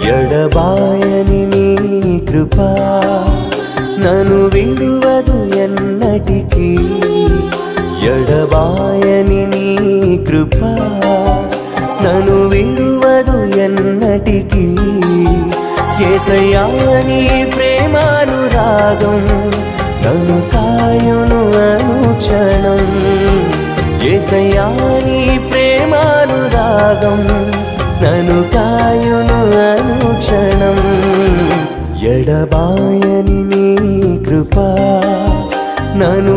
ఎడబాయని నీ కృపా నన్ను విడువదు ఎన్నటికీ. ఎడబాయని నీ కృపా నన్ను విడువదు ఎన్నటికీ. యేసయ్యా నీ ప్రేమానురాగం నన్ను కాయును అనుక్షణం. యేసయ్యా నీ ప్రేమానురాగం నన్ను కాయును అనుక్షణం. ఎడబాయని నీ కృపా నన్ను